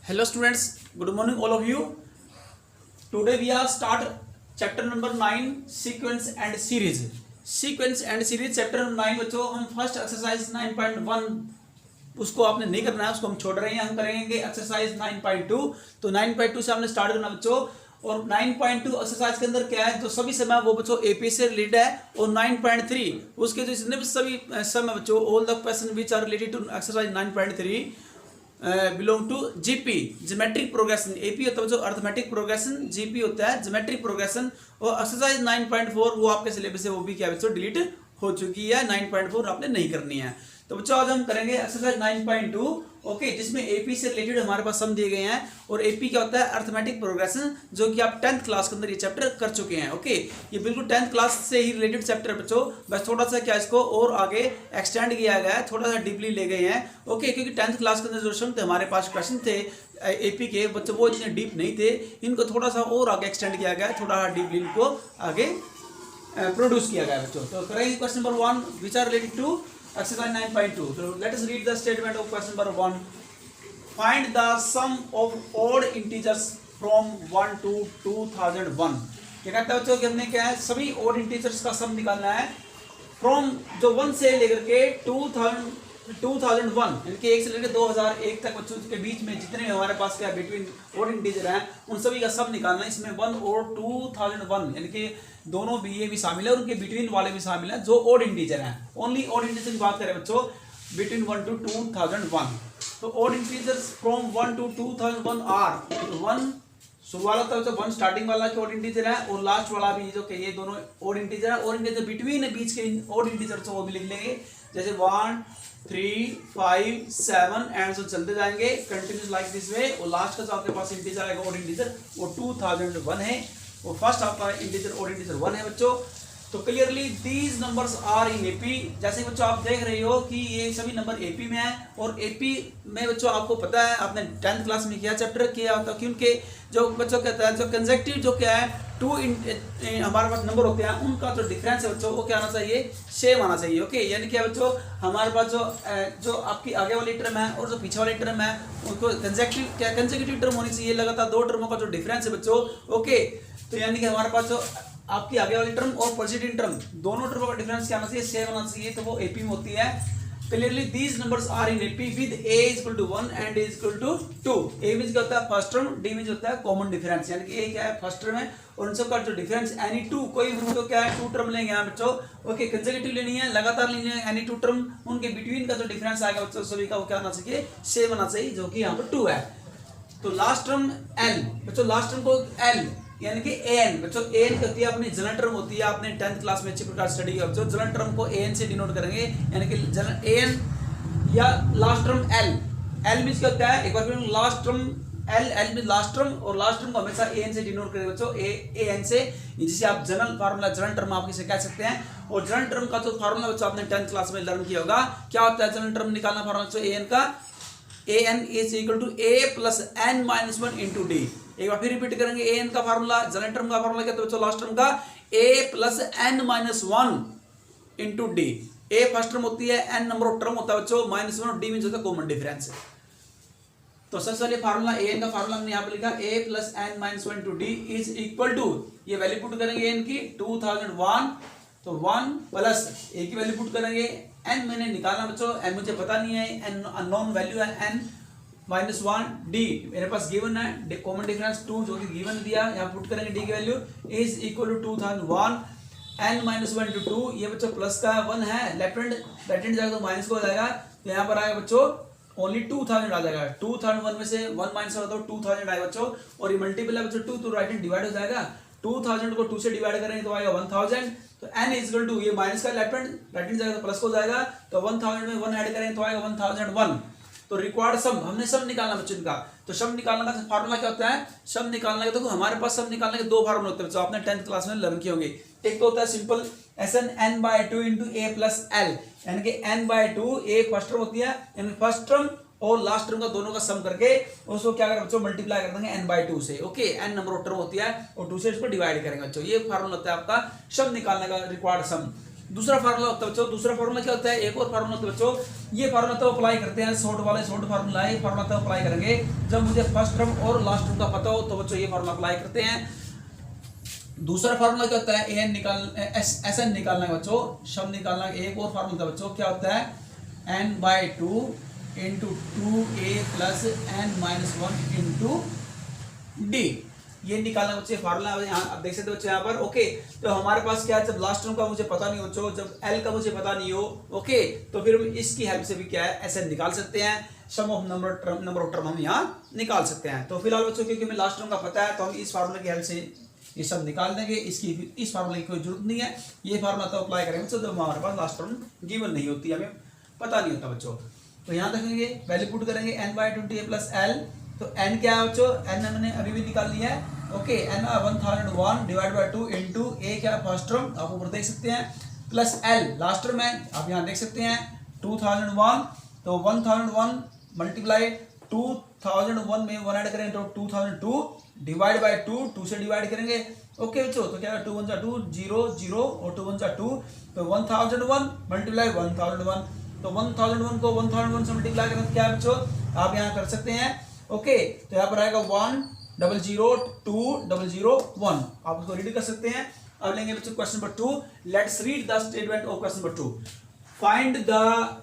Hello students, good morning all of you. Today we are start chapter number 9 sequence and series. Sequence and series chapter number 9 बच्चों हम first exercise 9.1 उसको आपने नहीं करना है, उसको हम छोड़ रहे हैं, हम करेंगे एक्सरसाइज 9.2। तो 9.2 से हमने स्टार्ट करना बच्चों। और 9.2 एक्सरसाइज के अंदर क्या है, जो सभी समय वो बच्चों एपी से रिलेटेड है। और 9.3 उसके जो जितने भी सभी समय बच्चों all the question which are related to exercise 9.3 belong to GP geometric progression. AP होता है जो अर्थमेटिक प्रोग्रेशन, जीपी होता है ज्योमेट्रिक प्रोग्रेशन। और एक्सरसाइज 9.4 वो आपके सिलेबस से वो भी क्या बच्चों डिलीट हो चुकी है, 9.4 आपने नहीं करनी है। तो बच्चों आज हम करेंगे एक्सरसाइज 9.2 ओके, जिसमें एपी से रिलेटेड हमारे पास सम दिए गए हैं। और एपी क्या होता है, अर्थमेटिक प्रोग्रेशन, जो कि आप 10th क्लास के अंदर ये चैप्टर कर चुके हैं। ओके, ये बिल्कुल 10th क्लास से ही रिलेटेड चैप्टर है बच्चों, बस थोड़ा सा क्या इसको और आगे एक्सटेंड किया गया है, थोड़ा सा डीपली ले गए हैं। ओके, क्योंकि 10th क्लास के अंदर जो सम थे हमारे पास क्वेश्चन थे एपी के बच्चों, वो इतने डीप नहीं थे, इनको थोड़ा सा और आगे एक्सटेंड किया गया है, थोड़ा डीपली इनको आगे प्रोड्यूस किया गया है बच्चों। तो करेंगे question number 1 which are related to exercise 9.2. So let us read the statement of question number 1. Find the sum of odd integers from 1 to 2001. क्या कहता है बच्चों कि हमने क्या है, सभी odd integers का सम निकालना है फ्रॉम जो 1 से लेकर के 2001 यानी कि 1 से लेकर 2001 तक बच्चों के बीच में जितने हमारे पास क्या बिटवीन odd integer हैं उन सभी का सम निकालना है। इसमें 1 और 2001 यानी कि दोनों भी ये भी शामिल है और उनके बिटवीन वाले भी शामिल है जो odd integer हैं। ओनली odd integer की बात करें बच्चों बिटवीन 1 to 2001। तो odd integers from 1 to 2001 are 1 शुरू वाला था बच्चों 1 स्टार्टिंग वाला के odd integer है और लास्ट वाला भी जो कि ये दोनों odd integer है। odd integer बिटवीन बीच के odd integer वो भी लिख लेंगे, जैसे 1 3 5 7 एंड सो चलते जाएंगे कंटिन्यूस लाइक दिस वे। और लास्ट का जो आपके पास इंटीजर आएगा odd इंटीजर वो 2001 है। वो फर्स्ट आपका इंटीजर odd इंटीजर 1 है बच्चों। तो clearly these numbers are in AP, जैसे बच्चों आप देख रहे हो कि ये सभी नंबर एपी में है। और एपी में बच्चों आपको पता है, आपने 10th क्लास में किया चैप्टर किया होता है कि उनके जो बच्चों कहता है जो कंसेक्टिव जो क्या है टू हमारे पास नंबर होते हैं उनका जो डिफरेंस है बच्चों वो क्या आना चाहिए, सेम आना चाहिए। ओके, यानी क्या बच्चों हमारे पास जो आपकी आगे वाली टर्म है और जो पीछे वाली टर्म है उनको कंसेक्यूटिव टर्म होनी चाहिए, लगातार दो टर्मों का जो डिफरेंस है बच्चों। ओके, तो यानी कि हमारे पास जो आपकी आगे वाली टर्म और प्रेसिडेंट टर्म दोनों टर्मों का डिफरेंस क्या आना चाहिए, सेम आना चाहिए। तो वो एपी में होती है। Clearly these numbers are in AP with a equal to 1 and a equal to 2। a में क्या होता है फर्स्ट टर्म, d में होता है कॉमन डिफरेंस, यानी कि a क्या है फर्स्ट टर्म है और उन सब का जो डिफरेंस एनी टू कोई तो क्या है 2 टर्म लेंगे यहाँ बच्चों। ओके, कंसेक्यूटिव लेनी है, लगातार लेनी है एनी 2 टर्म, उनके बिटवीन का जो डिफरेंस आएगा बच्चों सभी का वो क्या आना चाहिए, सेम आना चाहिए, जो कि यहाँ पर 2 है। तो लास्ट टर्म l बच्चों, लास्ट टर्म को l यानी कि an बच्चों an होती है अपनी जनरल टर्म होती है, आपने 10th क्लास में अच्छी प्रकार स्टडी किया बच्चों। जनरल टर्म को an से डिनोट करेंगे, यानी कि an या लास्ट टर्म l मींस क्या होता है, एक बार फिर last term l means last term, और लास्ट टर्म को हमेशा an से डिनोट करेंगे बच्चों, an से, जिसे आप जनरल फार्मूला जनरल टर्म आप इसे कह सकते हैं। और जनरल टर्म का जो फार्मूला बच्चों आपने 10th क्लास में लर्न किया होगा, क्या होता है जनरल टर्म निकालना फार्मूला बच्चों an का, an is equal to a plus n minus 1 into d। एक बार फिर रिपीट करेंगे, an का फार्मूला जनरल टर्म का फार्मूला क्या होता है बच्चों, लास्ट टर्म का a plus n minus 1 into d। a first term होती है, n नंबर ऑफ टर्म होता है बच्चों, -1 और d मींस होता है कॉमन डिफरेंस। तो सबसे पहले फार्मूला an का फार्मूला हमने यहाँ पे लिखा a plus n minus 1 into d is equal to, ये वैल्यू पुट करेंगे n की 2001, तो 1 प्लस a की वैल्यू पुट करेंगे, n मैंने निकालना बच्चों, n मुझे पता नहीं है, n अननोन वैल्यू है, n -1 d मेरे पास गिवन है, कॉमन डिफरेंस 2 जो कि गिवन दिया, यहाँ पुट करेंगे d की value is equal to 2001 n -1 into 2, ये बच्चों प्लस का 1 है, लेफ्ट हैंड जाएगा तो माइनस को हो जाएगा, तो यहाँ पर आएगा बच्चों ओनली 2000 आ जाएगा। 2001 में से 1 माइनस होगा तो 2000 आएगा बच्चों, और ये मल्टीपल है बच्चों 2 तो राइट हैंड डिवाइड हो जाएगा, 2000 को 2 से डिवाइड करेंगे तो आएगा 1000। तो n इज इक्वल टू, ये माइनस का लेफ्ट हैंड जाएगा तो प्लस को हो जाएगा, तो 1000 में 1 ऐड करेंगे तो आएगा 1001। तो रिक्वायर्ड सम हमने सम निकालना बच्चों इनका, तो सम निकालने का फार्मूला क्या होता है, सम निकालने का, तो हमारे पास सम निकालने के 2 फार्मूले होते हैं बच्चों, आपने 10th क्लास में लर्न किए होंगे। एक तो होता है simple Sn n/2 into a plus l, यानी कि n/2 a फर्स्ट टर्म होती है, यानी फर्स्ट टर्म और लास्ट टर्म का दोनों का सम करके उसको क्या करें बच्चों, मल्टीप्लाई कर देंगे n/2 से। Okay, n number of term होती है और 2 से इसको डिवाइड करेंगे बच्चों, ये फार्मूला होता है आपका सम निकालने का, रिक्वायर्ड सम। दूसरा फार्मूला होता है बच्चों, दूसरा फार्मूला क्या होता है, एक और फार्मूला होता है बच्चों, ये फार्मूला तो अप्लाई करते हैं शॉर्ट फार्मूला है, ये फार्मूला तो अप्लाई करेंगे जब मुझे फर्स्ट टर्म और लास्ट टर्म का पता हो, तो बच्चों ये फार्मूला अप्लाई करते हैं। दूसरा फार्मूला क्या होता है, SN निकालना है बच्चों, शब्द निकालना। एक और फार्मूला था बच्चों, क्या होता है, n/2 into 2a plus n-1 into d, ये निकालना बच्चे फार्मूला। यहाँ आप देख सकते हो बच्चे यहाँ पर। ओके, तो हमारे पास क्या है, जब लास्ट टर्म का मुझे पता नहीं हो बच्चों, जब L का मुझे पता नहीं हो, ओके, तो फिर इसकी हेल्प से भी क्या है, SN निकाल सकते हैं, सम ऑफ नंबर ऑफ टर्म हम यहाँ निकाल सकते हैं। तो फिलहाल बच्चों क्योंकि हमें लास्ट टर्म का पता है, तो हम इस फार्मूले की हेल्प से ये सब निकाल देंगे। इस फार्मूले की कोई जरूरत नहीं है, ये फार्मूला तो अप्लाई करेंगे बच्चों जब हमारे पास लास्ट टर्म गिवन नहीं होती, हमें पता नहीं होता बच्चों। तो यहाँ देखेंगे, वैल्यू पुट करेंगे n/20a प्लस L, तो n क्या है बच्चों, n हमने अभी भी निकाल लिया है। Okay, n 1001 divide by 2 into a क्या फर्स्ट टर्म, आप ऊपर देख सकते हैं, प्लस L लास्ट टर्म है, आप यहाँ देख सकते हैं 2001, तो 1001 मल्टीप्लाई 2001 में 1 ऐड करें तो 2002 डिवाइड बाय 2 से डिवाइड करेंगे। ओके बच्चों, तो क्या है 2 1 2 0 0 और 2 1 2, तो 1001 मल्टीप्लाई 1001, तो 1001 को 1001 से मल्टीप्लाई करें तो क्या है बच्चों, आप यहाँ कर सकते हैं। ओके, तो यहाँ पर आएगा 1 0 0 2 0 0 1, आप उसको रीड कर सकते हैं। अब लेंगे बच्चों question number 2, let's read the statement of question number 2, find the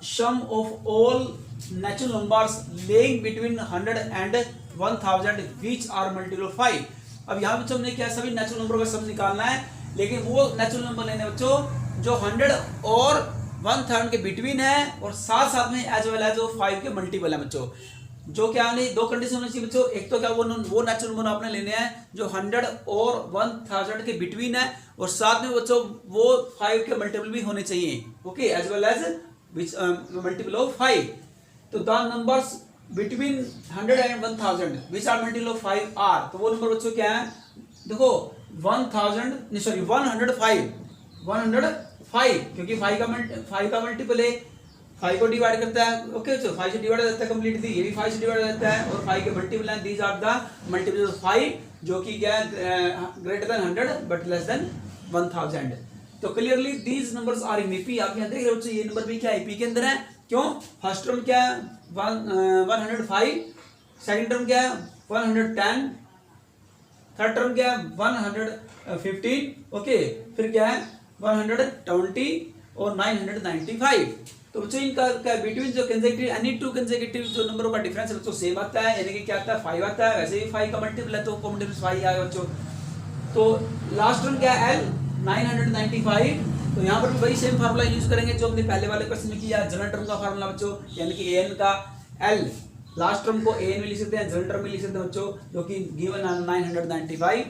sum of all natural numbers lying between 100 and 1000 which are multiple of 5। अब यहाँ बच्चों हमने क्या सभी नेचुरल नंबर का सम निकालना है, लेकिन वो नेचुरल नंबर लेने बच्चों जो 100 और 1000 के बिटवीन है और साथ साथ में एज वेल एज 5 के मल्टीपल है बच्चों। जो क्या नहीं, दो कंडीशन होनी चाहिए बच्चों, एक तो क्या वो नेचुरल नंबर आपने लेने हैं जो 100 और 1000 के बिटवीन है और साथ में बच्चों वो 5 के मल्टीपल भी होने चाहिए। Okay, as well as which multiple of 5। तो the numbers between 100 and 1000 which are multiple of 5 are, तो वो नंबर बच्चों क्या है, देखो 105 क्योंकि 5 का मल्टीपल है, 5 को डिवाइड करता है। ओके, तो 5 से डिवाइड हो जाता है कंप्लीटली, ये भी 5 से डिवाइड हो जाता है और 5 के मल्टीपल हैं, these are the multiple of 5, जो कि क्या है greater than 100 but less than 1000। तो clearly these numbers are in EP, आप यहाँ देख रहे हो बच्चों, ये नंबर भी क्या ईपी के अंदर है। क्यों, फर्स्ट टर्म क्या है 105, सेकंड टर्म क्या है 110, थर्ड टर्म क्या है 115, ओके, फिर क्या है 120 और 995। तो बच्चों इनका क्या बिटवीन जो कंसेक्यूटिव एनी टू कंसेक्यूटिव जो नंबरों का डिफरेंस है बच्चों सेम आता है, यानी कि क्या आता है 5 आता है, वैसे भी 5 का मल्टीपल है तो मल्टीपल 5 आएगा बच्चों। तो लास्ट टर्म क्या है L 995, तो यहाँ पर भी वही सेम फार्मूला यूज करेंगे जो हमने पहले वाले क्वेश्चन में किया, जनरल टर्म का फार्मूला बच्चों, यानी कि an का L लास्ट टर्म को an में लिख सकते हैं, जनरल टर्म में लिख सकते हैं बच्चों, जो कि गिवन 995।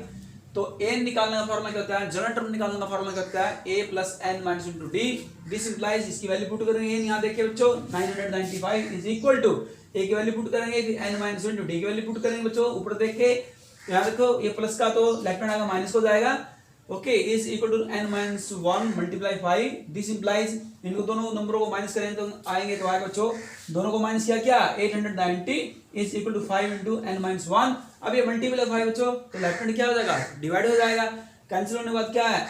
तो an निकालने का फार्मूला क्या होता है, जनरल टर्म निकालने का फार्मूला क्या होता है, a plus n minus into D, this implies, इसकी वैल्यू पुट करेंगे यहाँ देखिए बच्चों 995 इज इक्वल टू a की वैल्यू पुट करेंगे, फिर n माइनस इंटू डी की वैल्यू पुट करेंगे बच्चों। ऊपर देखे यहाँ देखो ये प्लस का तो लेफ्ट हैंड आएगा माइनस हो जाएगा। Okay, is equal to n minus 1 multiply 5, this implies, इनको दोनों नंबरों को माइनस करेंगे तो आएंगे, तो आएगा बच्चों दोनों को माइनस किया क्या 890 is equal to 5 into n minus 1। अब ये मल्टीपल है 5 बच्चों, तो लेफ्ट हैंड क्या हो जाएगा डिवाइड हो जाएगा, कैंसिल होने के बाद क्या है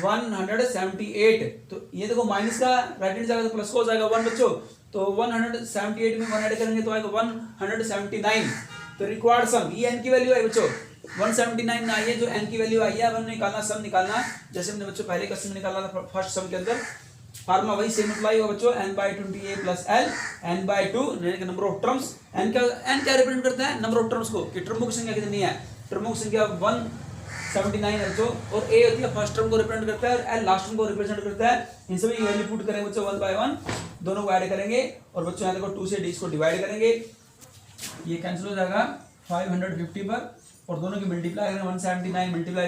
178, तो ये देखो माइनस का राइट हैंड जाएगा तो प्लस को हो जाएगा 1 बच्चों, तो 178 में 1 ऐड करेंगे तो आएगा 179। तो रिक्वायर्ड सम, ये n की वैल्यू है बच्चों 179 आई है, जो n की वैल्यू आई है अब हमने निकालना सम निकालना, जैसे हमने बच्चों पहले क्वेश्चन में निकाला था फर्स्ट सम के अंदर, फार्मूला वही सेम अप्लाई होगा बच्चों, n/20a plus L n/2 number of terms, n क्या रिप्रेजेंट करता है नंबर ऑफ टर्म्स को, कि टर्मों की संख्या कितनी है, टर्मों की संख्या 179 है बच्चों, और a होती है फर्स्ट टर्म को रिप्रेजेंट करता है और L लास्ट टर्म को रिप्रेजेंट करता है। इन सभी की वैल्यू पुट करेंगे बच्चों 1 बाय 1, दोनों को ऐड करेंगे और बच्चों यहाँ देखो 2 से d को डिवाइड करेंगे, ये कैंसिल हो जाएगा 550 पर, और दोनों की मल्टीप्लाई करेंगे 179 मल्टीप्लाई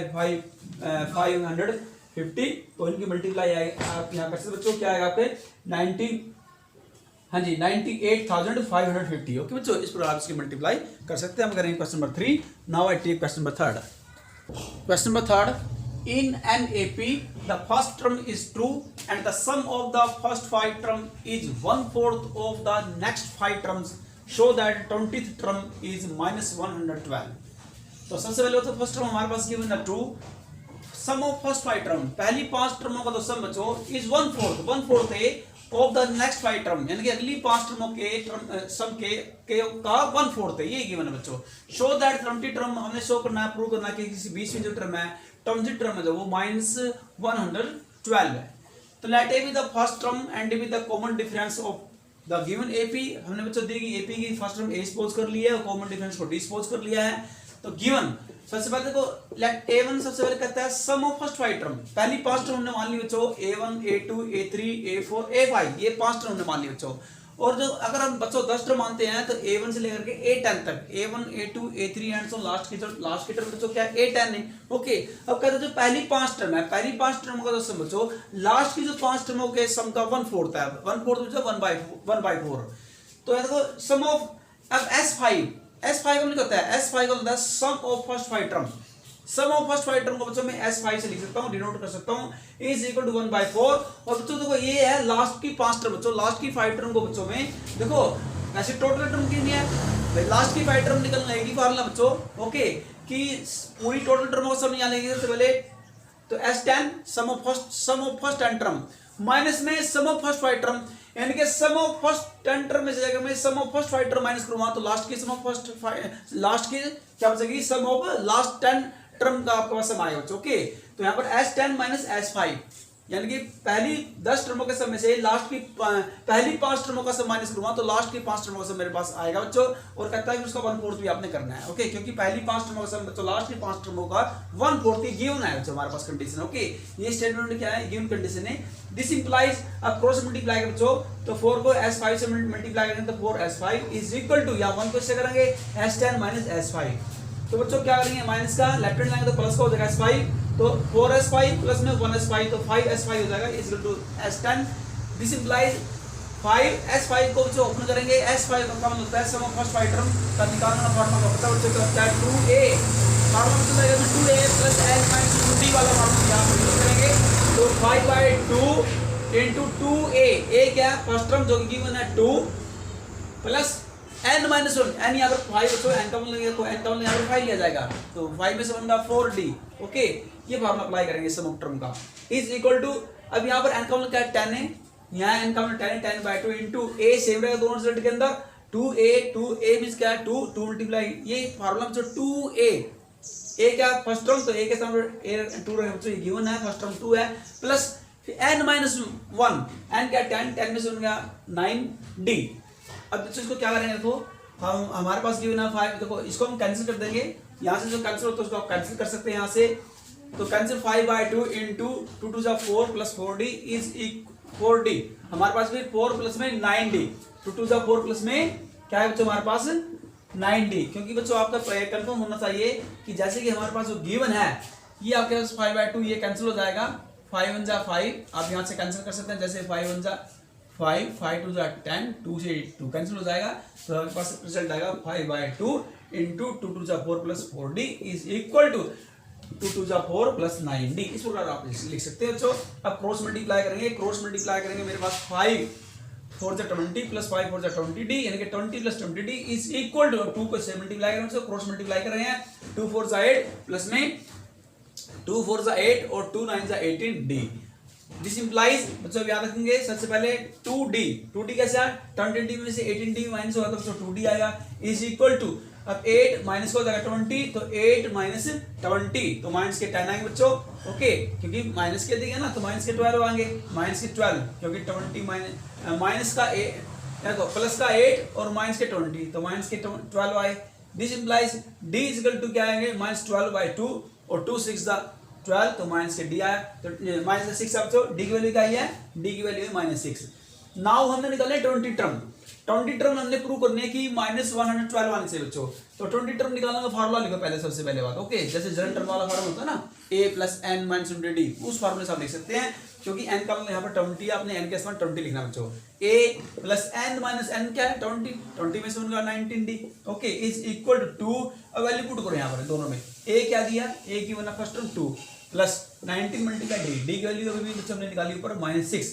550, तो इनकी मल्टीप्लाई आप यहाँ कर सकते बच्चों, क्या आएगा आपके 98,550। ओके बच्चों, इस पर आप इसकी मल्टीप्लाई कर सकते हैं। हम करेंगे question number 3। Now I take question number 3। Question number 3, in an AP the first term is true and the sum of the first 5 term is 1/4 of the next 5 terms, show that 20th term is -112। तो सबसे पहले तो first term हमारे पास given है true, sum of first 5 term, पहली 5 टर्मों का तो सम बच्चों इज 1/4 है ऑफ द नेक्स्ट 5 टर्म, यानी कि अगली 5 टर्मों के सम के का 1/4 है, ये गिवन है बच्चों। शो दैट 20 टर्म, हमने शो करना है, प्रूव करना है कि किसी 20वीं जो टर्म है, टर्म जो टर्म है जो वो -112 है। तो let a be the first term and b the common difference of the given AP. हमने बच्चों दी कि एपी की फर्स्ट टर्म ए सपोज कर लिया है और कॉमन डिफरेंस को डी सपोज कर लिया है। तो गिवन सबसे पहले देखो लेट A1 सबसे पहले कहता है सम ऑफ फर्स्ट 5 टर्म, पहली 5 टर्म हमने मान ली बच्चों A1 A2 A3 A4 A5, ये 5 टर्म हमने मान ली बच्चों। और जो अगर हम बच्चों 10 टर्म मानते हैं तो A1 से लेकर के A10 तक, A1 A2 A3 and so last की टर्म बच्चों क्या है A10 है। ओके, अब कहते हैं जो पहली 5 टर्म है, पहली 5 टर्म का जो सम बच्चों लास्ट की जो 5 टर्मों के सम का 1/4 है, 1/4 बच्चों 1/4। तो देखो सम ऑफ अब S5 हमने कहता है S5 का होता है sum of first 5 term, sum of first 5 term को बच्चों मैं S5 से लिख सकता हूं, डिनोट कर सकता हूं इज इक्वल टू 1/4। और बच्चों देखो ये है लास्ट की 5 टर्म, बच्चों लास्ट की 5 टर्म को बच्चों में देखो ऐसे टोटल टर्म की नहीं है भाई, लास्ट की 5 टर्म निकलना है फार्मूला बच्चों। ओके, कि पूरी टोटल टर्म को सब नहीं आने सबसे पहले तो S10 sum of first 10 term minus में सम ऑफ फर्स्ट 5 टर्म, यानी कि सम ऑफ फर्स्ट 10 टर्म में से जाएगा मैं सम ऑफ फर्स्ट 5 टर्म माइनस करूंगा तो लास्ट की सम ऑफ फर्स्ट लास्ट की क्या बचेगी सम ऑफ लास्ट 10 टर्म का आपके पास सम आएगा बच्चों। ओके, तो यहाँ पर S10 माइनस S5 यानी कि पहली 10 टर्मों के सम में से लास्ट की पहली 5 टर्मों का सम माइनस करूंगा तो लास्ट की 5 टर्मों का सम मेरे पास आएगा बच्चों। और कहता है कि उसका 1/4 भी आपने करना है। ओके, क्योंकि पहली 5 टर्मों का सम बच्चों लास्ट की 5 टर्मों का 1/4 गिवन है बच्चों हमारे पास कंडीशन। ओके, ये स्टेटमेंट क्या है, गिवन कंडीशन है। दिस इंप्लाइज अब क्रॉस मल्टीप्लाई करें बच्चों तो 4 को S5 से मल्टीप्लाई करेंगे तो 4S5 इज इक्वल टू या 1 को इससे करेंगे S10 माइनस S5। तो बच्चों क्या करेंगे माइनस का लेफ्ट हैंड लाएंगे तो प्लस का हो जाएगा S5, तो 4S5 प्लस में 1S5 तो 5S5 हो जाएगा is equal to S10। This implies 5S5 को जो ओपन करेंगे S5 का मतलब होता है सम ऑफ फर्स्ट 5 टर्म का निकालना फार्मूला होता है बच्चों क्या है 2A फार्मूला मतलब लगेगा 2A plus n minus 2D वाला फार्मूला यहां पर यूज करेंगे। तो 5/2 into 2A, A क्या है फर्स्ट टर्म जो कि गिवन है 2 प्लस n माइनस 1, n यहाँ पर 5 बच्चों n का मतलब को n का मतलब यहाँ पर 5 लिया जाएगा तो 5 में से बनेगा 4D। ओके, ये फार्मूला अप्लाई करेंगे सम ऑफ टर्म का इज इक्वल टू अब यहाँ पर n का मतलब क्या है 10 है, यहाँ n का मतलब 10 है 10/2 into A सेम रहेगा दोनों रिजल्ट के अंदर 2A मींस क्या है 2 मल्टीप्लाई ये फार्मूला जो 2A क्या फर्स्ट टर्म तो A के सामने 2 रहेगा बच्चों ये गिवन है फर्स्ट टर्म 2 है प्लस n माइनस 1 n क्या 10 में से बनेगा 9D। अब बच्चों इसको क्या करेंगे देखो हम हमारे पास गिवन है 5, देखो इसको हम कैंसिल कर देंगे, यहाँ से जो कैंसिल होता है उसको आप कैंसिल कर सकते हैं यहाँ से। तो cancel 5/2 into 2 to 4 plus 4D is 4D हमारे पास भी 4 प्लस में 9D 2 to 4 प्लस में क्या है बच्चों हमारे पास 9D। क्योंकि बच्चों आपका कंफर्म होना चाहिए कि जैसे कि हमारे पास जो गिवन है ये आपके पास 5/2 ये कैंसिल हो जाएगा 5 1 जा 5 आप यहाँ से कैंसिल कर सकते हैं जैसे 5 1 जा 5 5 2 जा 10 2 से 2 कैंसिल हो जाएगा तो आपके पास रिजल्ट आएगा 5/2 into 2 to 4 plus 4D is equal to 2 to 4 plus 9D। इस प्रकार आप लिख सकते हैं बच्चों। अब क्रॉस मल्टीप्लाई करेंगे मेरे पास 5 4 जा 20 प्लस 5 4 जा 20D यानी कि 20 plus 20D is equal to 2 को से मल्टीप्लाई करेंगे क्रॉस मल्टीप्लाई कर रहे हैं 2 4 जा 8 प्लस में 2 4 जा 8 और 2 9 जा 18D। दिस इंप्लाइज बच्चों याद रखेंगे सबसे पहले 2D कैसे है 20D में से 18D माइनस होगा तो बच्चों 2D आएगा इज इक्वल टू अब 8 माइनस हो जाएगा 20 तो 8 माइनस 20 तो माइनस के 10 आएंगे बच्चों। ओके, क्योंकि माइनस के दिए ना तो माइनस के 12 आएंगे माइनस के 12 क्योंकि 20 माइनस का 8 देखो प्लस का 8 और माइनस के 20 तो माइनस के 12 आए। This implies D is equal to क्या आएंगे -12/2 और 2 6 दा 12 तो माइनस के D आया तो -6 अब तो D की वैल्यू क्या है D की वैल्यू है -6। नाउ हमने निकाले 20 टर्म हमने प्रूव करने की -112 आने से बच्चों। तो 20 टर्म निकालने का फार्मूला लिखो पहले सबसे पहले बात। ओके, जैसे जनरल टर्म वाला फार्मूला होता है ना A plus n minus 20D उस फार्मूले से आप लिख सकते हैं क्योंकि n का मतलब यहाँ पर 20 आपने n के स्थान 20 लिखना बच्चों। A plus n minus n क्या है 20 में से बनेगा 19D। Okay, is equal to 2 अब वैल्यू पुट करो यहाँ पर दोनों में A क्या दिया A की बना first term 2 plus 19 multiply D की वैल्यू अभी हमने निकाली ऊपर -6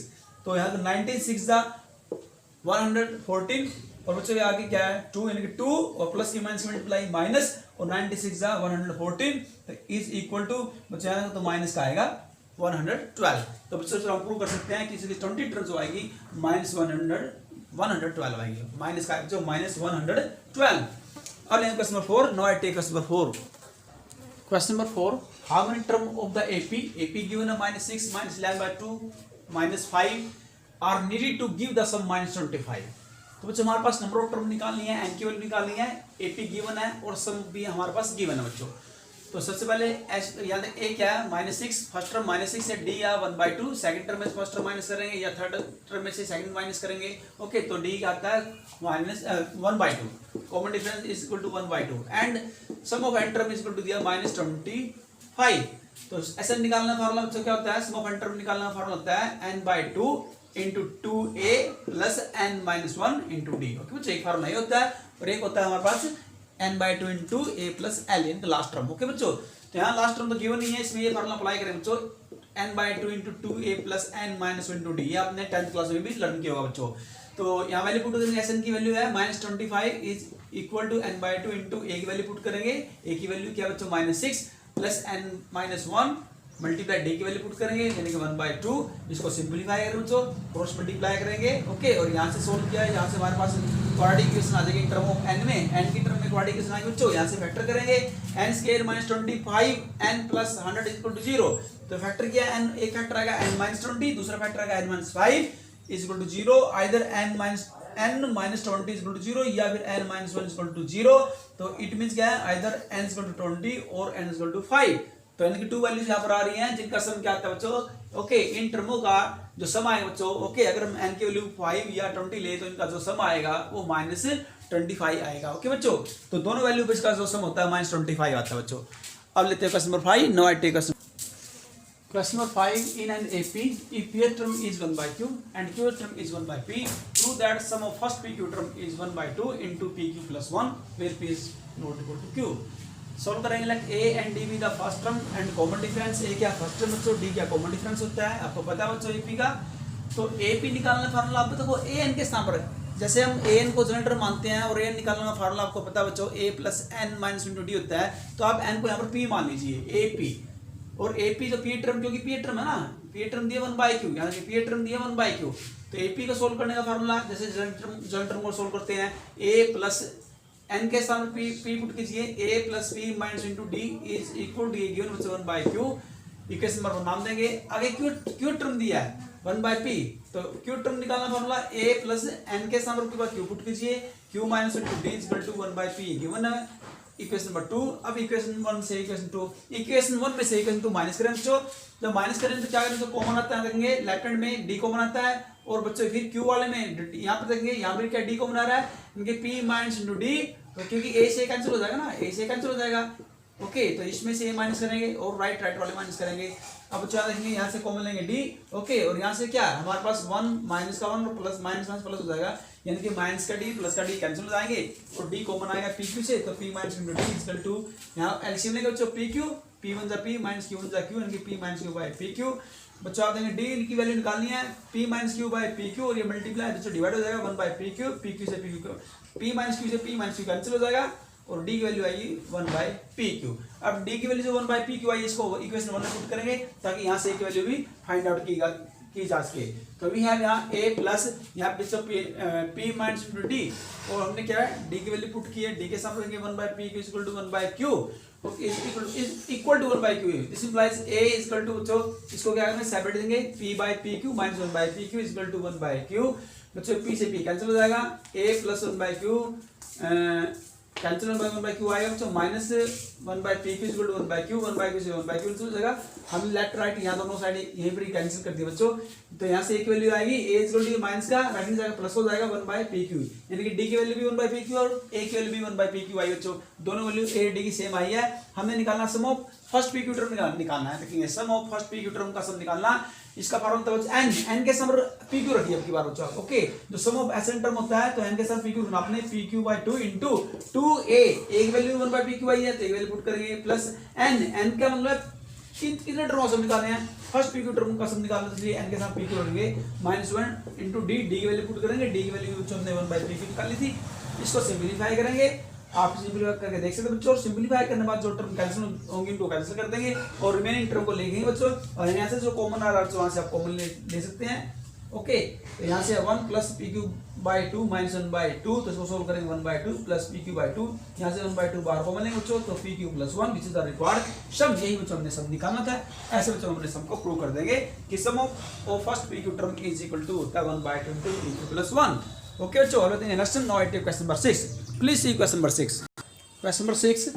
तो यहाँ पर 19 6 दा 114 और बच्चों के आगे क्या है 2 यानी कि 2 और प्लस की माइनस मल्टीप्लाई माइनस और 96 114 इज इक्वल टू बच्चों तो माइनस का आएगा 112। तो बच्चों हम प्रूव कर सकते हैं कि इसकी 20 टर्म्स आएगी माइनस 112 आएगी, माइनस का जो माइनस 112। अब लेंगे question number 4। Now I take question number 4। Question number 4. How many term of the AP given a -6, -11/2, -5 are needed to give the sum -25? तो बच्चों हमारे पास नंबर ऑफ टर्म निकालनी है, एन की वैल्यू निकालनी है, AP गिवन है और सम भी हमारे पास गिवन है बच्चों। तो सबसे पहले याद है ए क्या है -6, फर्स्ट टर्म -6 से डी या 1/2, सेकंड टर्म में फर्स्ट टर्म माइनस करेंगे या थर्ड टर्म में से सेकंड माइनस करेंगे। ओके, तो डी आता है -1/2, common difference is equal to 1/2 and sum of n term is equal to दिया -25। तो ऐसे निकालना फार्मूला बच्चों क्या होता है, सम ऑफ एन टर्म निकालना फार्मूला होता है n/2 into 2a plus n-1 into D. Okay बच्चों, एक फार्मूला ये होता है और एक होता है हमारे पास n/2 into a plus l यानी लास्ट टर्म। ओके बच्चों, तो यहाँ लास्ट टर्म तो गिवन नहीं है, इसमें ये फार्मूला अप्लाई करें बच्चों n/2 into 2a plus n-1 into D. ये आपने 10th क्लास में भी लर्न किया होगा बच्चों। तो यहाँ वैल्यू पुट करेंगे, एस एन की वैल्यू है -25 is equal to n/2 into a की वैल्यू पुट करेंगे, a की वैल्यू क्या बच्चों -6 प्लस n-1 मल्टीप्लाई डी की वैल्यू पुट करेंगे यानी कि 1/2। इसको सिंपलीफाई करें बच्चों, क्रॉस मल्टीप्लाई करेंगे। ओके, और यहाँ से सोल्व किया है, यहाँ से हमारे पास क्वाड्रेटिक इक्वेशन आ जाएगी टर्म ऑफ n में, n की टर्म में क्वाड्रेटिक इक्वेशन आएगी बच्चों। यहाँ से फैक्टर करेंगे n² -25 n plus 100 equal to 0। तो फैक्टर किया n, एक फैक्टर आएगा n-20, दूसरा फैक्टर आएगा n-5 is equal to 0, either n-20 is equal to 0 या फिर n-1 इज इक्वल टू 0। तो इट मींस क्या है, either n is equal to 20 और n इज इक्वल टू 5। तो इनकी 2 वैल्यूज यहाँ पर आ रही हैं जिनका सम क्या आता है बच्चों। ओके, इन टर्मों का जो सम आएगा बच्चों, ओके, अगर हम n की वैल्यू 5 या 20 ले तो इनका जो सम आएगा वो -25 आएगा। ओके बच्चों, तो दोनों वैल्यू पे इसका जो सम होता है -25 आता है बच्चों। अब लेते हैं question number 5। Now I take question number 5 in an AP if pth term is 1/q and qth term is 1/p, prove that sum of first pq term is 1/2 into pq plus 1 where p is not equal to q। Solve करेंगे like a and d with the first term and common difference. a क्या first term बच्चों, d क्या common difference होता है, आपको पता है बच्चों ap का। तो ap निकालना फार्मूला आप देखो a n के स्थान पर, जैसे हम a n को जनरल टर्म मानते हैं और a n निकालना फार्मूला आपको पता है बच्चों a प्लस n-1 d होता है। तो आप n को यहाँ पर p मान लीजिए ap, और ap जो p टर्म, क्योंकि p टर्म है ना, p टर्म दिया 1/q, यानी कि p टर्म दिया 1/q। तो ap को सोल्व करने का फार्मूला जैसे जनरल टर्म को सोल्व करते हैं, a प्लस n के साथ p पुट कीजिए, a plus p minus into d is equal to given बच्चों 1/q। इक्वेशन नंबर नाम देंगे। आगे q टर्म दिया है 1/p, तो q टर्म निकालना फार्मूला a प्लस n के साथ q पुट कीजिए, q minus into d is equal to 1/p given है। Equation number 2। अब इक्वेशन 1 से इक्वेशन 2, इक्वेशन 1 में से इक्वेशन 2 माइनस करें बच्चों। जब माइनस करें तो क्या करें, तो कॉमन आता है, देखेंगे लेफ्ट हैंड में d कॉमन आता है और बच्चों फिर q वाले में यहाँ पर देखेंगे, यहाँ पर क्या d कॉमन आ रहा है, इनके p माइनस इंटू डी, तो क्योंकि a से कैंसिल हो जाएगा ना, a से कैंसिल हो जाएगा। ओके, तो इसमें से a माइनस करेंगे और राइट वाले माइनस करेंगे। अब बच्चों देखेंगे यहाँ से कॉमन लेंगे d। ओके, और यहाँ से क्या हमारे पास 1 माइनस का 1 और प्लस माइनस प्लस हो जाएगा, यानी कि माइनस का d प्लस का d कैंसिल हो जाएंगे और d कॉमन आएगा pq से, तो p minus into d equal to, यहाँ एलसीएम लेंगे बच्चों pq, p1 जा p माइनस q1 जा q, यानी कि p minus q by pq। बच्चों आप देंगे d की वैल्यू निकालनी है p minus q by pq, और ये मल्टीप्लाई बच्चों डिवाइड हो जाएगा 1/pq, pq से pq, p माइनस q से p माइनस q कैंसिल हो जाएगा और d की वैल्यू आएगी 1/pq। अब d की वैल्यू जो 1/pq आई, इसको इक्वेशन 1 में पुट करेंगे ताकि यहाँ से a की वैल्यू भी फाइंड आउट की जा सके। तो वी हैव यहाँ a प्लस यहाँ पे p माइनस इंटू डी, और हमने क्या है d की वैल्यू पुट की है, d के साथ रखेंगे 1/p equal to 1/q is equal to 1/q। This implies a is equal to बच्चों, इसको क्या करेंगे सेपरेट देंगे, p/pq minus 1/pq is equal to 1/q। बच्चों p से p कैंसिल हो जाएगा, a plus 1/q cancel 1/q आएगा बच्चों, minus 1/pq is equal to 1/q, 1/q से 1/q कैंसिल हो जाएगा। हम लेफ्ट राइट यहाँ दोनों साइड यहीं पर ही कैंसिल कर दिए बच्चों। तो यहाँ से a की वैल्यू आएगी a is equal to minus का राइट हैंड जाएगा प्लस हो जाएगा 1/pq, यानी कि d की वैल्यू भी 1/pq और a की वैल्यू भी 1/pq आई बच्चों। दोनों वैल्यू a d की सेम आई है। हमने निकालना सम ऑफ फर्स्ट pq टर्म निकालना है। देखेंगे सम ऑफ फर्स्ट pq टर्म का सम निकालना, इसका फॉर्मूला तो n के सम pq रखिए अब की बार बच्चों। ओके, जो सम ऑफ एसएन टर्म होता है तो n के साथ pq आपने pq/2 इंटू 2a, एक वैल्यू 1/pq आई है तो एक वैल्यू पुट करेंगे प्लस n का मतलब कितने टर्म सम निकालने हैं, फर्स्ट पी क्यू टर्म का सम निकालना, इसलिए एन के साथ पी क्यू रखेंगे -1 इंटू डी, डी की वैल्यू पुट करेंगे, डी की वैल्यू हमने 1/3 निकाल ली थी, इसको सिंप्लीफाई करेंगे, आप सिंप्लीफाई करके देख सकते हैं बच्चों, और सिंप्लीफाई करने के बाद जो टर्म कैंसिल होंगी उनको कैंसिल कर देंगे और रिमेनिंग टर्म को लेंगे बच्चों, और यहाँ से जो कॉमन आ रहा है वहां से आप कॉमन ले सकते हैं। ओके, तो यहाँ से 1 plus P Q by 2 minus 1/2, तो इसको सोल्व करेंगे 1/2 प्लस पी क्यू बाई 2, यहाँ से 1/2 बाहर कॉमन लेंगे बच्चों, तो p q plus 1 which is the required sum, यही बच्चों हमने सम निकालना था। ऐसे बच्चों हमने सम को प्रूव कर देंगे कि sum of first p q term is equal to 1/2 into p q plus 1। Okay बच्चों, all in lesson now I take question number 6, please see question number 6। Question number 6.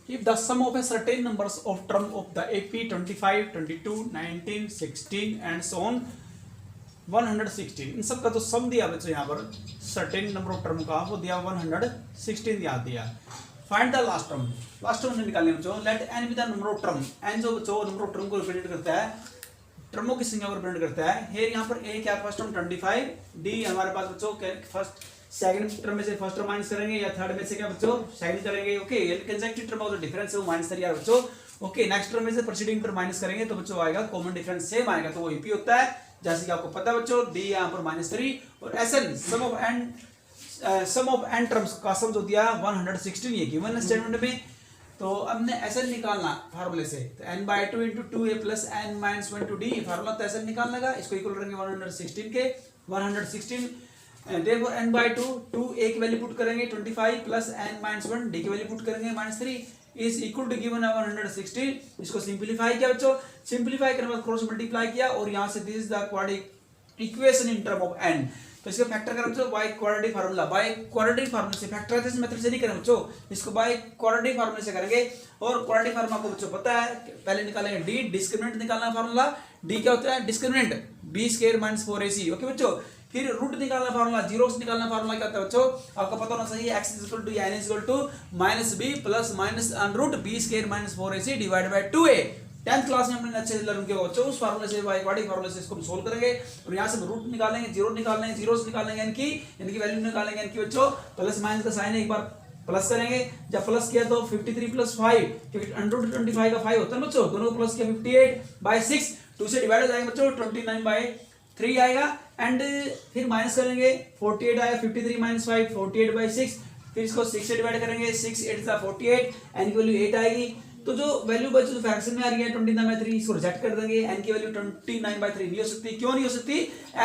If the sum of a certain numbers of term of the AP 25, 22, 19, 16 and so on 116, इन सब का तो सम दिया बच्चों, यहाँ पर certain number of term का वो दिया 116 दिया। Find the last term, last term निकालने बच्चों, let n be the number of term, n जो बच्चों नंबर ऑफ टर्म को रिप्रेजेंट करता है, टर्मों की संख्या को रिप्रेजेंट करता है। हेयर यहाँ पर ए क्या फर्स्ट टर्म 25, डी हमारे पास बच्चों फर्स्ट सेकंड टर्म में से फर्स्ट टर्म माइनस करेंगे या थर्ड में से क्या बच्चों सेकंड करेंगे। ओके, कंसेक्टिव टर्म का जो डिफरेंस है वो -3 बच्चों। ओके, नेक्स्ट टर्म में से प्रीसीडिंग टर्म माइनस करेंगे तो बच्चों आएगा कॉमन डिफरेंस सेम आएगा, तो वो ईपी होता है, जैसे कि आपको पता है बच्चों, डी यहाँ पर -3 और S n sum of n terms का सम जो दिया 116 ये गिवन स्टेटमेंट में। तो हमने एसएन निकालना फार्मूले से, तो n/2 into 2a plus n minus 1 to d, formula तो एसएन निकालना का, इसको इक्वल करेंगे 116 के 116 therefore n/2 2a की वैल्यू पुट करेंगे 25 प्लस n माइनस 1, डी की वैल्यू पुट करेंगे -3 इज इक्वल टू गिवन है 116। इसको सिंप्लीफाई किया बच्चों, सिंप्लीफाई करने के बाद क्रॉस मल्टीप्लाई किया और यहाँ से this is the quadratic equation in term of n, तो इसको फैक्टर करें बच्चों by quadratic formula, by quadratic formula से, फैक्टराइजेशन मेथड से नहीं करें बच्चों, इसको बाय क्वाड्रेटिक फार्मूला से करेंगे। और क्वाड्रेटिक फार्मूला को बच्चों पता है, पहले निकालेंगे डी, डिस्क्रिमिनेंट निकालना फार्मूला, डी क्या होता है डिस्क्रिमिनेंट b² - 4ac। ओके बच्चों, फिर रूट निकालना फार्मूला, जीरोस निकालना फार्मूला क्या होता है बच्चों, आपको पता होना चाहिए, x = n = -b plus minus b² - 4ac divided by 2a। 10th class में हमने अच्छे से लर्न किया बच्चों, उस फार्मूले से क्वाड्रेटिक फार्मूले से इसको हम सोल्व करेंगे और यहाँ से रूट निकालेंगे, जीरो निकालेंगे, जीरोस निकालेंगे, इनकी वैल्यू निकालेंगे इनकी बच्चों, प्लस माइनस का साइन एक बार प्लस करेंगे, जब प्लस किया तो 53 प्लस 5 125 का 5 होता है बच्चों, दोनों को प्लस किया 58/6, 2 से डिवाइड हो जाएगा बच्चों 29/3 आएगा, एंड फिर माइनस करेंगे 48 आएगा, 53 - 5 48/6, फिर इसको 6 से डिवाइड करेंगे, 6 8 = 48, एन की वैल्यू 8 आएगी। तो जो वैल्यू बच्चों जो फ्रैक्शन में आ रही है 29/3, इसको रिजेक्ट कर देंगे, एन की वैल्यू 29/3 नहीं हो सकती। क्यों नहीं हो सकती?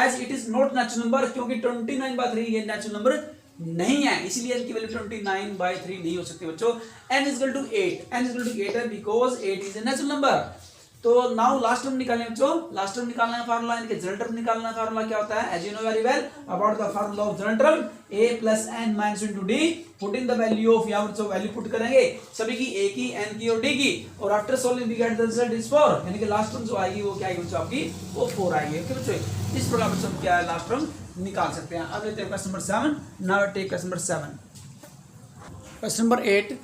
As it is not natural number, क्योंकि 29/3 ये नेचुरल नंबर नहीं है, इसलिए एन की वैल्यू 29/3 नहीं हो सकती बच्चों। n = 8 है because 8 is a natural number. तो नाउ लास्ट टर्म निकालें बच्चों, लास्ट टर्म निकालना है फार्मूला, इनके जनरल टर्म निकालना है फार्मूला क्या होता है, as you know very well about the formula of general term a + n - 1 * d, put in the value of, यहाँ बच्चों वैल्यू पुट करेंगे सभी की, a की, n की और d की, और after solving we get the result is 4, यानी कि लास्ट टर्म जो आएगी वो क्या आएगी बच्चों आपकी, वो 4 आएगी। ओके बच्चों, इस प्रकार बच्चों हम क्या है लास्ट टर्म निकाल सकते हैं। अब लेते हैं question number 7, now take question number 7। Question number 8,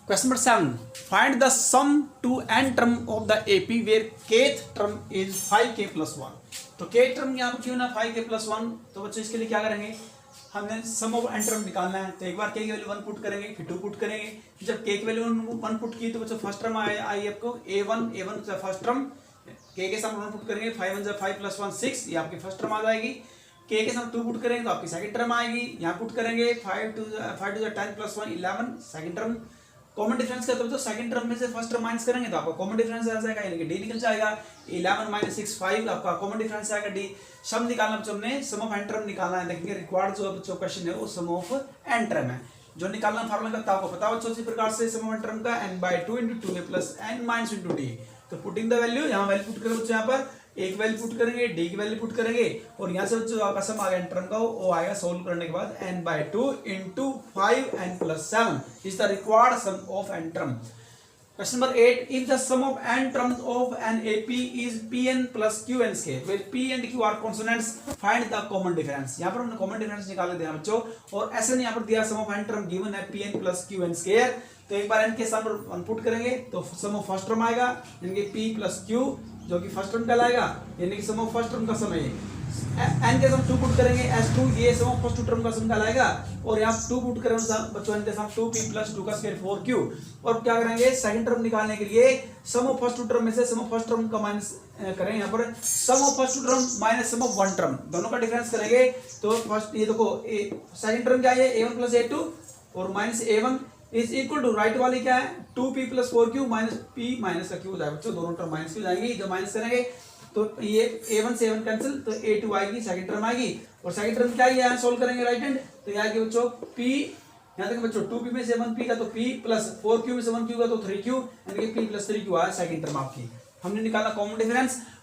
question number 7, find the sum to n term of the AP where kth term is 5k plus 1। तो kth term यहाँ पर क्यों ना 5k plus 1, तो बच्चों इसके लिए क्या करेंगे, हमने सम ऑफ n टर्म निकालना है, तो एक बार k की वैल्यू 1 पुट करेंगे, फिर 2 पुट करेंगे, जब k की वैल्यू 1 पुट की तो बच्चों फर्स्ट टर्म आई आपको a1 फर्स्ट टर्म, k के साथ 1 पुट करेंगे, 5 = 5 + 1 6, ये आपकी फर्स्ट टर्म आ जाएगी, k के साथ 2 पुट करेंगे तो आपकी सेकंड टर्म आएगी, यहाँ पुट करेंगे 5 to 10 + 1 11, second term. Common difference का तो सेकंड टर्म में से फर्स्ट टर्म माइनस करेंगे तो आपका कॉमन डिफरेंस आ जाएगा, यानी कि डी निकल जाएगा, 11 - 6 5 आपका कॉमन डिफरेंस आएगा डी। सम निकालना बच्चों हमने सम ऑफ एन टर्म निकालना है, देखेंगे रिक्वायर्ड जो बच्चों क्वेश्चन है वो सम ऑफ एन टर्म है, जो निकालना फार्मूला का आपको पता बच्चों, इसी प्रकार से सम ऑफ एन टर्म का n/2 * 2a + n - 1 * d। तो पुटिंग द वैल्यू, यहाँ वैल्यू पुट करें बच्चों, यहाँ पर एक वैल्यू पुट करेंगे, डी की वैल्यू पुट करेंगे, और यहाँ से जो आपका सम आ गया टर्म का वो आएगा सोल्व करने के बाद n/2 * 5n + 7 is the required sum of n term. Question number 8, if the sum of n terms of an AP is pn + qn², where p and q are consonants, find the common difference। यहाँ पर हमने common difference निकाले थे बच्चों, और ऐसे नहीं यहाँ पर दिया सम ऑफ n टर्म गिवन है pn + qn², तो एक बार n के सम 1 पुट करेंगे तो सम ऑफ फर्स्ट टर्म आएगा, यानी कि p + q जो कि फर्स्ट टर्म कहलाएगा, यानी कि सम ऑफ फर्स्ट टर्म का सम है एन के सम 2 पुट करेंगे s2 ये सम ऑफ फर्स्ट टू टर्म का सम कहलाएगा और यहाँ 2 पुट करेंगे बच्चों एन के सम 2p + 2 का स्क्वायर 4q और क्या करेंगे सेकंड टर्म निकालने के लिए sum of first two term में से सम ऑफ फर्स्ट टर्म का माइनस करेंगे यहाँ पर sum of first two term minus sum of one term दोनों का डिफरेंस करेंगे तो फर्स्ट ये देखो सेकंड टर्म क्या है a1 + a2 और minus a1 is equal to right वाली क्या है 2p + 4q minus p minus का q हो जाएगा बच्चों दोनों टर्म माइनस की हो जाएंगी जब माइनस करेंगे तो ये a1 से a1 कैंसिल तो a2 आएगी सेकंड टर्म आएगी और सेकंड टर्म क्या है यहाँ सोल्व करेंगे राइट हैंड तो यहाँ के बच्चों p यहाँ तक बच्चों 2p में से 1p का तो p + 4q में से 1q का तो 3q यानी कि p + 3q आया सेकंड टर्म आपकी हमने निकाला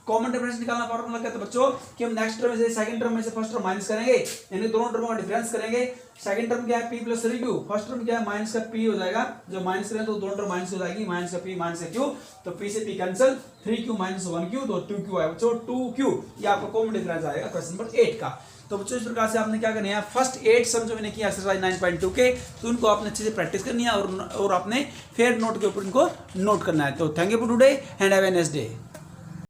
कॉमन डिफरेंस निकालना फॉर्मूला क्या था बच्चों कि हम नेक्स्ट टर्म में से सेकंड टर्म में से फर्स्ट टर्म माइनस करेंगे यानी दोनों टर्मों का डिफरेंस करेंगे सेकंड टर्म क्या है p + 3q फर्स्ट टर्म क्या है माइनस का p हो जाएगा जब माइनस करें तो दोनों टर्म माइनस हो जाएगी माइनस का p माइनस का q तो p से p कैंसिल 3q - 1q तो 2q आएगा बच्चों 2q ये आपका कॉमन डिफरेंस आएगा क्वेश्चन नंबर 8 का तो बच्चों इस प्रकार से आपने क्या करना है फर्स्ट 8 सम जो मैंने किया एक्सरसाइज 9.2 के तो उनको आपने अच्छे से प्रैक्टिस करनी है और आपने फेयर नोट के ऊपर इनको नोट करना है तो thank you for today and have a nice day.